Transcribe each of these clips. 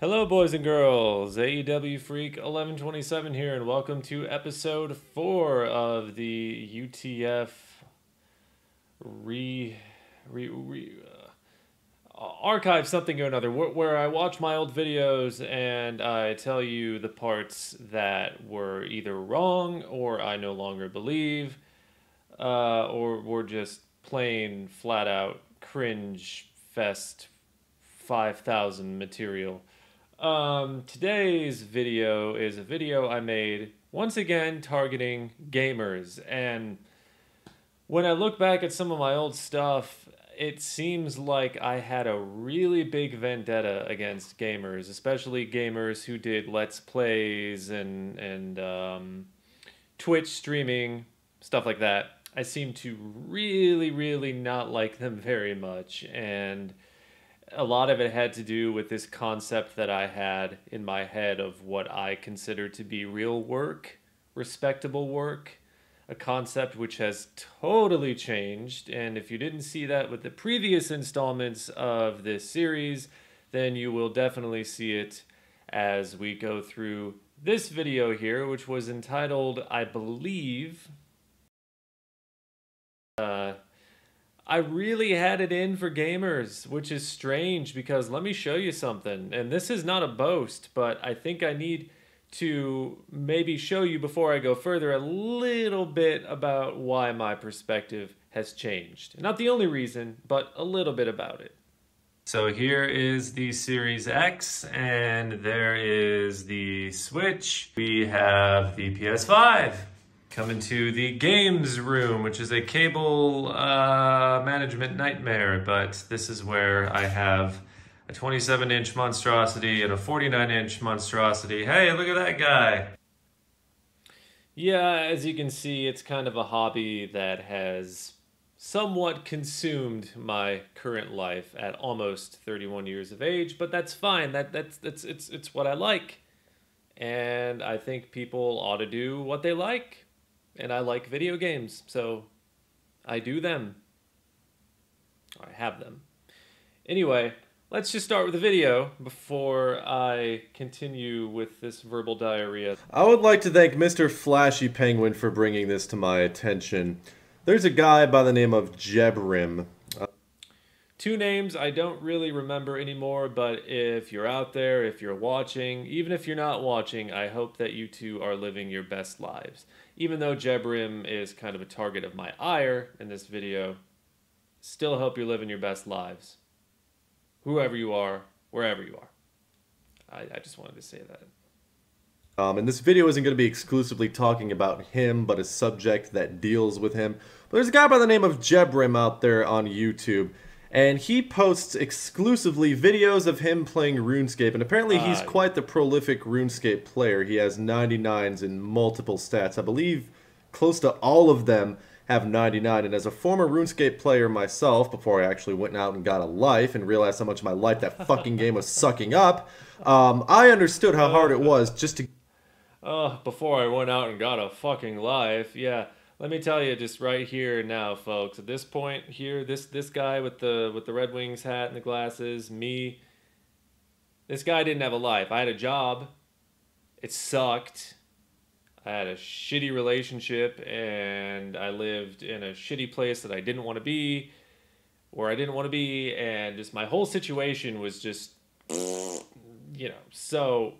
Hello, boys and girls. AEW Freak 1127 here, and welcome to episode 4 of the UTF re, re, re archive something or another, where I watch my old videos and I tell you the parts that were either wrong or I no longer believe, or were just plain flat out cringe fest 5,000 material. Today's video is a video I made once again targeting gamers, and when I look back at some of my old stuff, it seems like I had a really big vendetta against gamers, especially gamers who did Let's Plays and Twitch streaming, stuff like that. I seem to really not like them very much, and a lot of it had to do with this concept that I had in my head of what I consider to be real work, respectable work, a concept which has totally changed. And if you didn't see that with the previous installments of this series, then you will definitely see it as we go through this video here, which was entitled, I believe, I really had it in for gamers, which is strange because let me show you something. And this is not a boast, but I think I need to maybe show you before I go further a little bit about why my perspective has changed. Not the only reason, but a little bit about it. So here is the Series X, and there is the Switch. We have the PS5. Coming to the games room, which is a cable management nightmare, but this is where I have a 27-inch monstrosity and a 49-inch monstrosity. Hey, look at that guy! Yeah, as you can see, it's kind of a hobby that has somewhat consumed my current life at almost 31 years of age, but that's fine. It's what I like. And I think people ought to do what they like. And I like video games, so I do them. Or I have them. Anyway, let's just start with the video before I continue with this verbal diarrhea. I would like to thank Mr. Flashy Penguin for bringing this to my attention. There's a guy by the name of Jebrim. Two names I don't really remember anymore, but if you're out there, if you're watching, even if you're not watching, I hope that you two are living your best lives. Even though Jebrim is kind of a target of my ire in this video, still hope you're living your best lives. Whoever you are, wherever you are. I just wanted to say that. And this video isn't going to be exclusively talking about him, but a subject that deals with him. But there's a guy by the name of Jebrim out there on YouTube, and he posts exclusively videos of him playing RuneScape, and apparently he's quite the prolific RuneScape player. He has 99s in multiple stats. I believe close to all of them have 99, and as a former RuneScape player myself, before I actually went out and got a life and realized how much of my life that fucking game was sucking up, I understood how hard it was just to... Before I went out and got a fucking life, yeah. Let me tell you just right here now, folks. At this point here, this guy with the Red Wings hat and the glasses, me, this guy didn't have a life. I had a job. It sucked. I had a shitty relationship, and I lived in a shitty place that I didn't want to be, where I didn't want to be, and just my whole situation was just, so...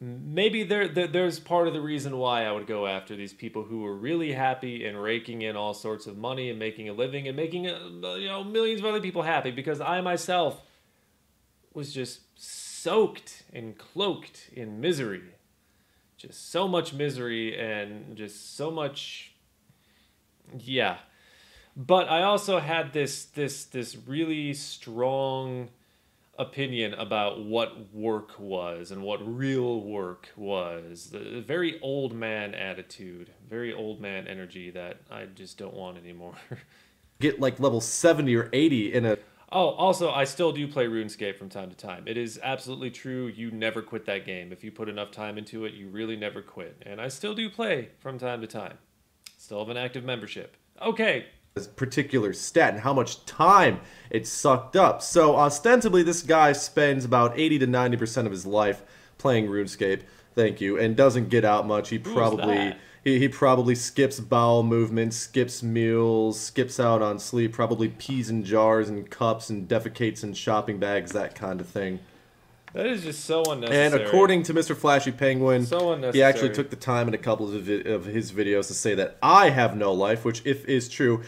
Maybe there's part of the reason why I would go after these people who were really happy and raking in all sorts of money and making a living and making millions of other people happy, because I myself was just soaked and cloaked in misery. Just so much misery and just so much, yeah. But I also had this really strong opinion about what work was and what real work was. The very old man attitude, very old man energy that I just don't want anymore. get like level 70 or 80 in a... Oh, also, I still do play RuneScape from time to time. It is absolutely true. You never quit that game. If you put enough time into it, you really never quit. And I still do play from time to time. Still have an active membership. Okay. particular stat and how much time it sucked up. So ostensibly this guy spends about 80 to 90% of his life playing RuneScape. Thank you. And doesn't get out much. He probably skips bowel movements, skips meals, skips out on sleep, probably pees in jars and cups and defecates in shopping bags, that kind of thing. That is just so unnecessary. And according to Mr. Flashy Penguin, so unnecessary. He actually took the time in a couple of his videos to say that I have no life, which, if is true,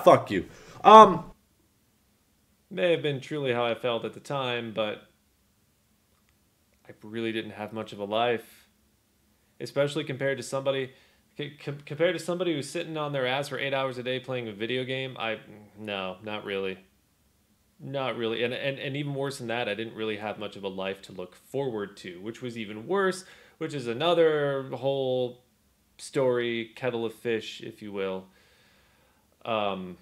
fuck you. May have been truly how I felt at the time, but I really didn't have much of a life, especially compared to somebody who's sitting on their ass for 8 hours a day playing a video game. No, not really. Not really. And even worse than that, I didn't really have much of a life to look forward to, which was even worse, which is another whole story, kettle of fish, if you will. Yeah.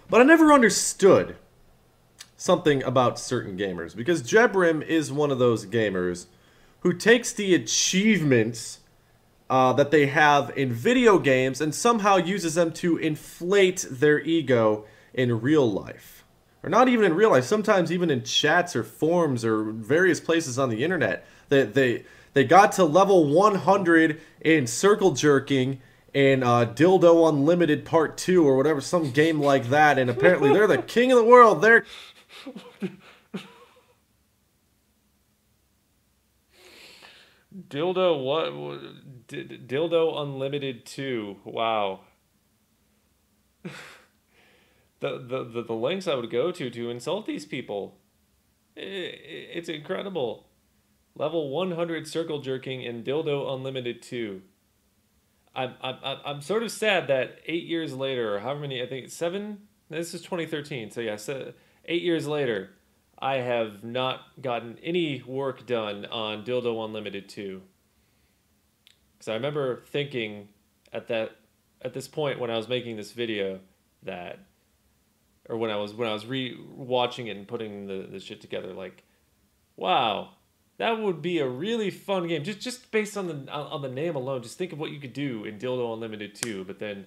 But I never understood something about certain gamers, because Jebrim is one of those gamers who takes the achievements that they have in video games and somehow uses them to inflate their ego in real life. Or not even in real life, sometimes even in chats or forums or various places on the internet. They got to level 100 in circle jerking in Dildo Unlimited Part 2 or whatever, some game like that, and apparently they're the king of the world. They're... Dildo Unlimited 2. Wow. The lengths I would go to insult these people. It's incredible. Level 100 circle jerking in Dildo Unlimited 2. I'm sort of sad that 8 years later, or however many, I think it's 7. This is 2013. So yeah, 8 years later, I have not gotten any work done on Dildo Unlimited 2. Because I remember thinking at this point when I was making this video that, or when I was re-watching it and putting the shit together, like, wow, that would be a really fun game. Just based on the name alone, just think of what you could do in Dildo Unlimited 2. But then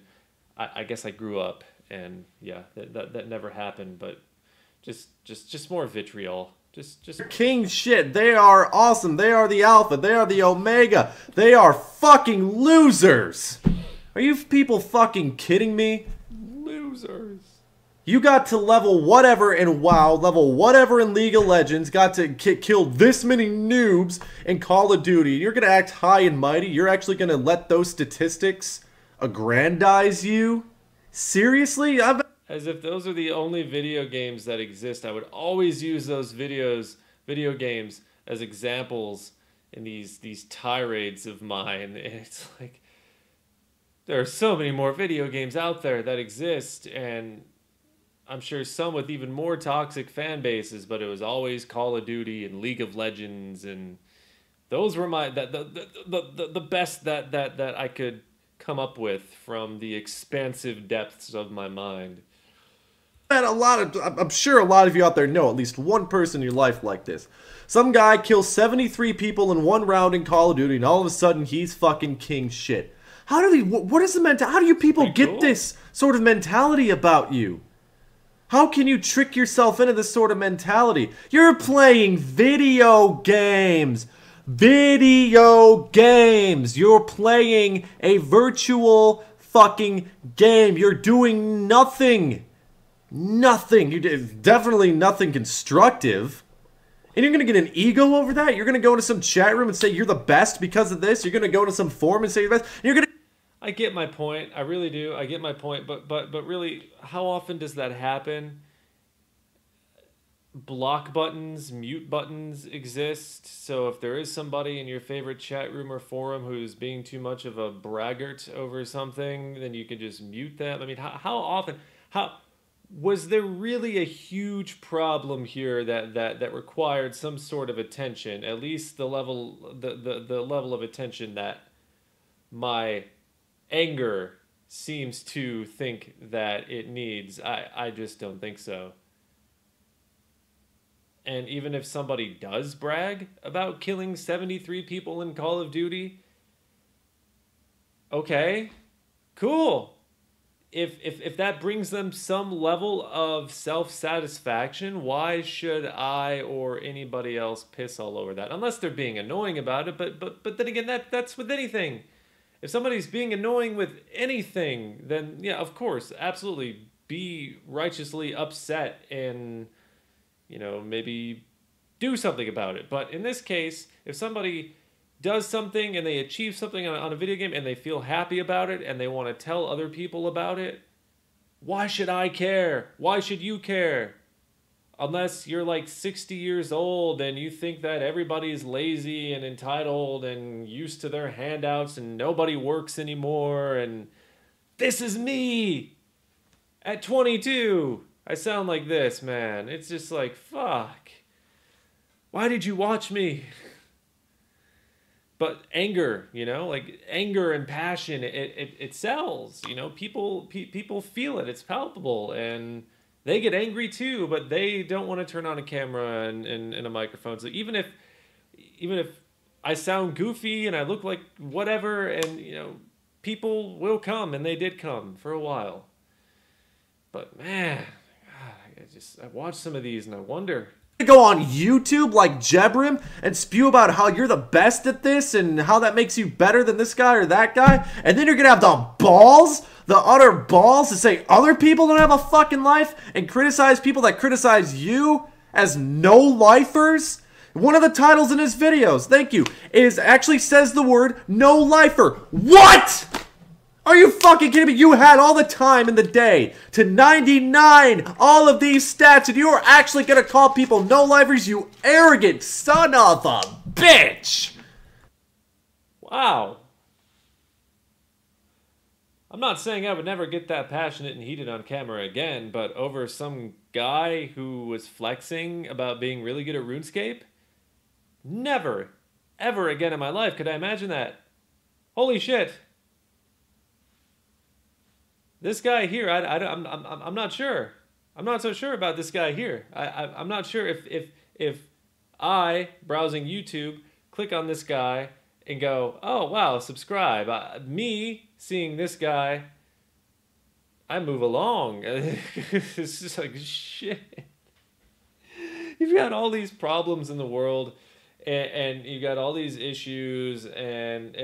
I guess I grew up, and yeah, that never happened. But just more vitriol. Just king shit. They are awesome. They are the alpha. They are the omega. They are fucking losers. Are you people fucking kidding me? Losers. You got to level whatever in WoW, level whatever in League of Legends, got to kill this many noobs in Call of Duty. You're going to act high and mighty? You're actually going to let those statistics aggrandize you? Seriously? As if those are the only video games that exist. I would always use those video games as examples in these tirades of mine. And it's like, there are so many more video games out there that exist, and I'm sure some with even more toxic fan bases, but it was always Call of Duty and League of Legends, and those were the best that I could come up with from the expansive depths of my mind. And I'm sure a lot of you out there know at least one person in your life like this. Some guy kills 73 people in one round in Call of Duty, and all of a sudden he's fucking king shit. How do you people get this sort of mentality about you? How can you trick yourself into this sort of mentality? You're playing video games. Video games. You're playing a virtual fucking game. You're doing nothing. Nothing. You did definitely nothing constructive. And you're going to get an ego over that? You're going to go into some chat room and say you're the best because of this? You're going to go into some forum and say you're the best? You're going to... I get my point. I really do. I get my point. But really, how often does that happen? Block buttons, mute buttons exist. So if there is somebody in your favorite chat room or forum who's being too much of a braggart over something, then you can just mute them. I mean, how often... Was there really a huge problem here that required some sort of attention? At least the level of attention that my anger seems to think that it needs. I just don't think so. And even if somebody does brag about killing 73 people in Call of Duty, Okay, cool. If that brings them some level of self-satisfaction, why should I or anybody else piss all over that? Unless they're being annoying about it, but then again, that's with anything. If somebody's being annoying with anything, then yeah, of course, absolutely be righteously upset and, maybe do something about it. But in this case, if somebody does something and they achieve something on a video game and they feel happy about it and they want to tell other people about it, why should I care? Why should you care? Unless you're like 60 years old and you think that everybody's lazy and entitled and used to their handouts and nobody works anymore, and this is me at 22. I sound like this, man. It's just like, fuck. Why did you watch me? But anger, like anger and passion, it sells. People feel it. It's palpable, and they get angry too. But they don't want to turn on a camera and a microphone. So even if I sound goofy and I look like whatever, and people will come, and they did come for a while. But man, God, I watch some of these and I wonder. Go on YouTube like Jebrim and spew about how you're the best at this and how that makes you better than this guy or that guy, and then you're gonna have the utter balls to say other people don't have a fucking life and criticize people that criticize you as no-lifers? One of the titles in his videos, thank you, actually says the word no-lifer. What? Are you fucking kidding me? You had all the time in the day to 99 all of these stats, and you are actually going to call people no-lifers, you arrogant son of a bitch! Wow. I'm not saying I would never get that passionate and heated on camera again, but over some guy who was flexing about being really good at RuneScape? Never, ever again in my life could I imagine that. Holy shit. This guy here, I'm not sure. I'm not so sure about this guy here. I'm not sure if I, browsing YouTube, click on this guy and go, oh, wow, subscribe. Me seeing this guy, I move along. It's just like, shit. You've got all these problems in the world, and you got all these issues, and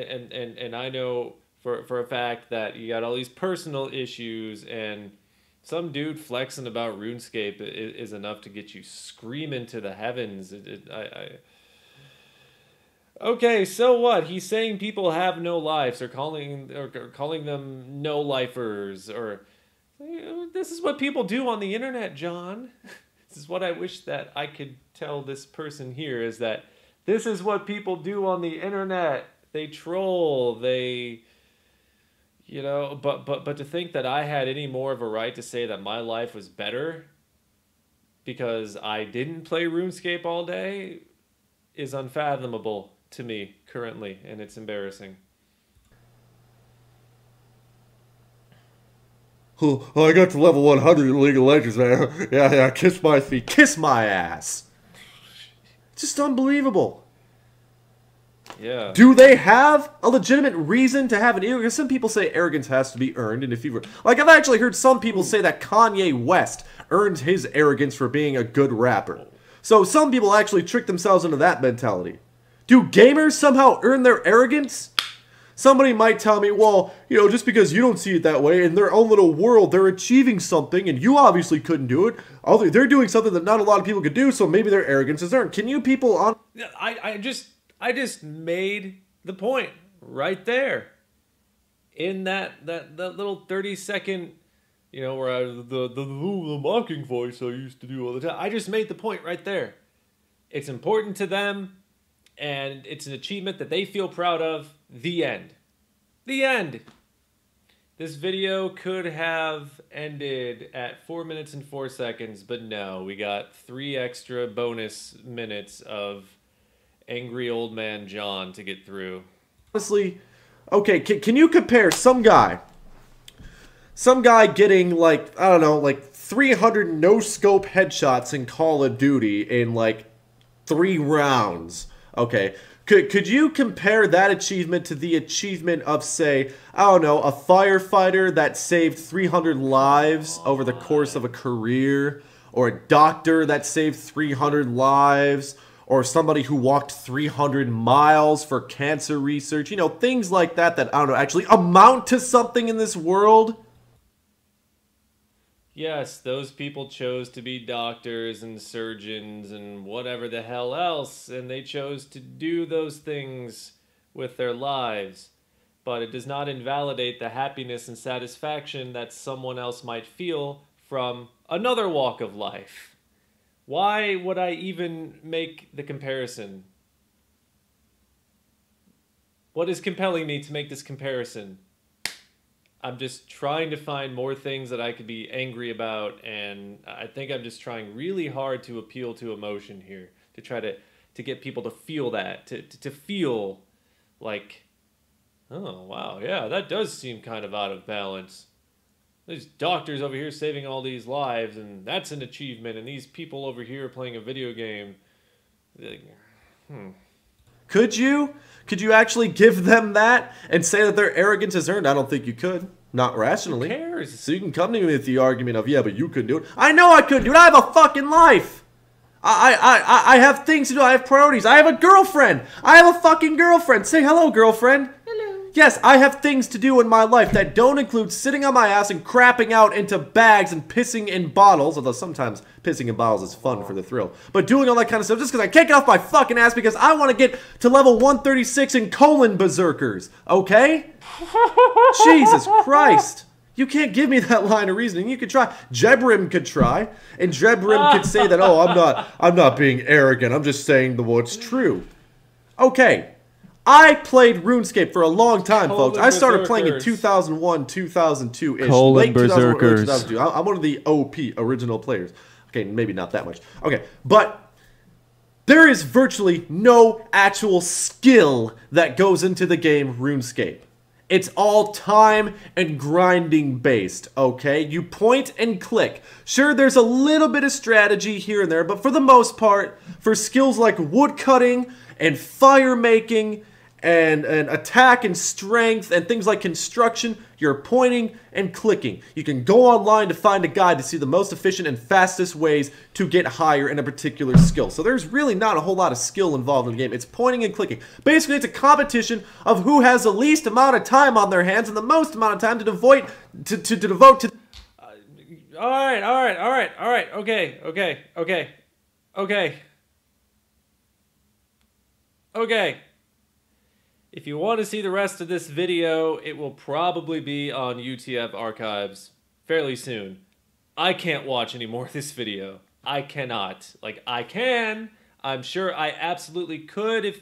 I know for a fact that you got all these personal issues, and some dude flexing about RuneScape is enough to get you screaming to the heavens. Okay, so what? He's saying people have no lives, or calling them no-lifers, or this is what people do on the internet, John. This is what I wish that I could tell this person here, is that this is what people do on the internet. They troll, they, but to think that I had any more of a right to say that my life was better because I didn't play RuneScape all day is unfathomable to me currently, and it's embarrassing. Oh, I got to level 100 in League of Legends, man. Yeah, kiss my feet. Kiss my ass. It's just unbelievable. Yeah. Do they have a legitimate reason to have an ego? Because some people say arrogance has to be earned, and if you were... Like, I've actually heard some people say that Kanye West earned his arrogance for being a good rapper. So some people actually trick themselves into that mentality. Do gamers somehow earn their arrogance? Somebody might tell me, well, just because you don't see it that way, in their own little world, they're achieving something, and you obviously couldn't do it. They're doing something that not a lot of people could do, so maybe their arrogance is earned. Can you people on... I just made the point right there. In that little 30-second, where the mocking voice I used to do all the time. I just made the point right there. It's important to them, and it's an achievement that they feel proud of. The end. The end. This video could have ended at 4 minutes and 4 seconds, but no, we got 3 extra bonus minutes of angry old man John to get through. Honestly, okay, can you compare some guy getting, like, I don't know, like 300 no-scope headshots in Call of Duty in, like, 3 rounds, okay, Could you compare that achievement to the achievement of, say, I don't know, a firefighter that saved 300 lives over the course of a career, or a doctor that saved 300 lives, or somebody who walked 300 miles for cancer research? You know, things like that that, I don't know, actually amount to something in this world. Yes, those people chose to be doctors and surgeons and whatever the hell else, and they chose to do those things with their lives. But it does not invalidate the happiness and satisfaction that someone else might feel from another walk of life. Why would I even make the comparison? What is compelling me to make this comparison? I'm just trying to find more things that I could be angry about, and I think I'm just trying really hard to appeal to emotion here, to try to get people to feel that, to feel like, oh, wow, yeah, that does seem kind of out of balance. These doctors over here saving all these lives, and that's an achievement, and these people over here playing a video game. Could you? Could you actually give them that and say that their arrogance is earned? I don't think you could. Not rationally. Who cares? So you can come to me with the argument of, yeah, but you couldn't do it. I know I couldn't do it. I have a fucking life. I have things to do. I have priorities. I have a girlfriend. I have a fucking girlfriend. Say hello, girlfriend. Yes, I have things to do in my life that don't include sitting on my ass and crapping out into bags and pissing in bottles, although sometimes pissing in bottles is fun for the thrill. But doing all that kind of stuff just because I can't get off my fucking ass because I want to get to level 136 in colon berserkers, okay? Jesus Christ. You can't give me that line of reasoning. You could try. Jebrim could try, and Jebrim could say that, oh, I'm not being arrogant. I'm just saying what's true. Okay. I played RuneScape for a long time, folks. I started playing in 2001, 2002-ish. Late 2001, 2002. I'm one of the OP original players. Okay, maybe not that much. Okay, but there is virtually no actual skill that goes into the game RuneScape. It's all time and grinding based, okay? You point and click. Sure, there's a little bit of strategy here and there, but for the most part, for skills like woodcutting and fire making and attack and strength and things like construction, you're pointing and clicking. You can go online to find a guide to see the most efficient and fastest ways to get higher in a particular skill. So there's really not a whole lot of skill involved in the game. It's pointing and clicking. Basically, it's a competition of who has the least amount of time on their hands and the most amount of time to devote to... All right. Okay. If you want to see the rest of this video, it will probably be on UTF archives fairly soon. I can't watch any more of this video. I cannot. Like, I can. I'm sure I absolutely could if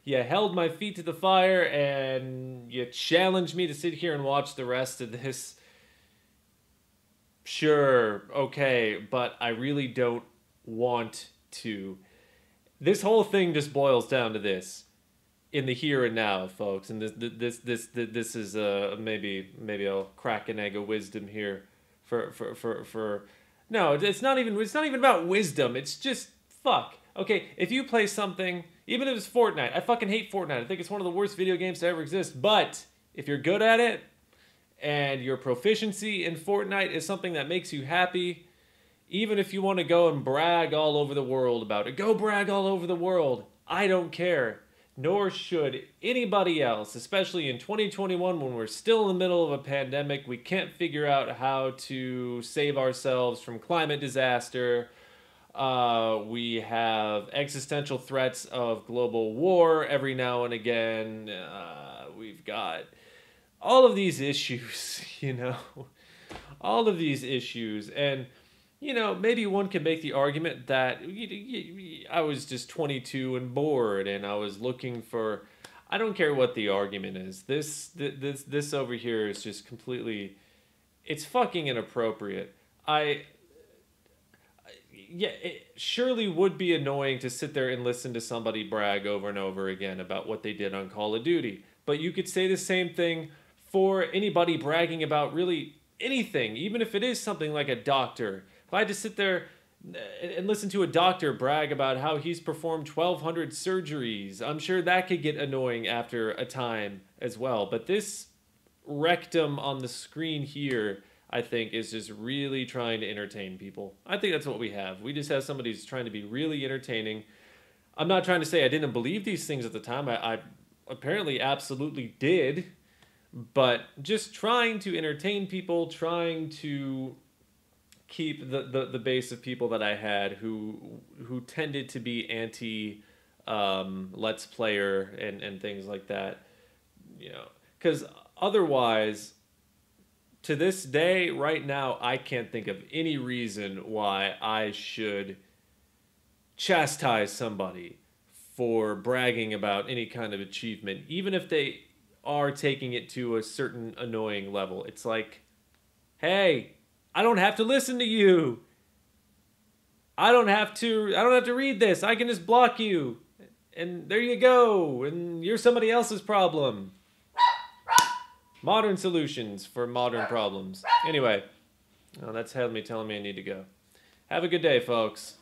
you held my feet to the fire and you challenged me to sit here and watch the rest of this. Sure, okay, but I really don't want to. This whole thing just boils down to this. In the here and now, folks, and this is maybe I'll crack an egg of wisdom here for no, it's not even about wisdom. It's just fuck. Okay, if you play something, even if it's Fortnite, I fucking hate Fortnite. I think it's one of the worst video games to ever exist. But if you're good at it and your proficiency in Fortnite is something that makes you happy, even if you want to go and brag all over the world about it, go brag all over the world. I don't care. Nor should anybody else, especially in 2021 when we're still in the middle of a pandemic. We can't figure out how to save ourselves from climate disaster. We have existential threats of global war every now and again. We've got all of these issues, you know, all of these issues. And you know, maybe one could make the argument that I was just 22 and bored, and I was looking for. I don't care what the argument is. This over here is just completely. It's fucking inappropriate. Yeah, it surely would be annoying to sit there and listen to somebody brag over and over again about what they did on Call of Duty. But you could say the same thing for anybody bragging about really anything, even if it is something like a doctor. If I had to sit there and listen to a doctor brag about how he's performed 1,200 surgeries. I'm sure that could get annoying after a time as well. But this rectum on the screen here, I think, is just really trying to entertain people. I think that's what we have. We just have somebody who's trying to be really entertaining. I'm not trying to say I didn't believe these things at the time. I apparently absolutely did. But just trying to entertain people, trying to keep the base of people that I had who tended to be anti Let's Player and things like that. You know, because otherwise, to this day, right now, I can't think of any reason why I should chastise somebody for bragging about any kind of achievement, even if they are taking it to a certain annoying level. It's like, hey, I don't have to listen to you. I don't have to read this. I can just block you. And there you go. And you're somebody else's problem. Modern solutions for modern problems. Anyway, that's me telling me I need to go. Have a good day, folks.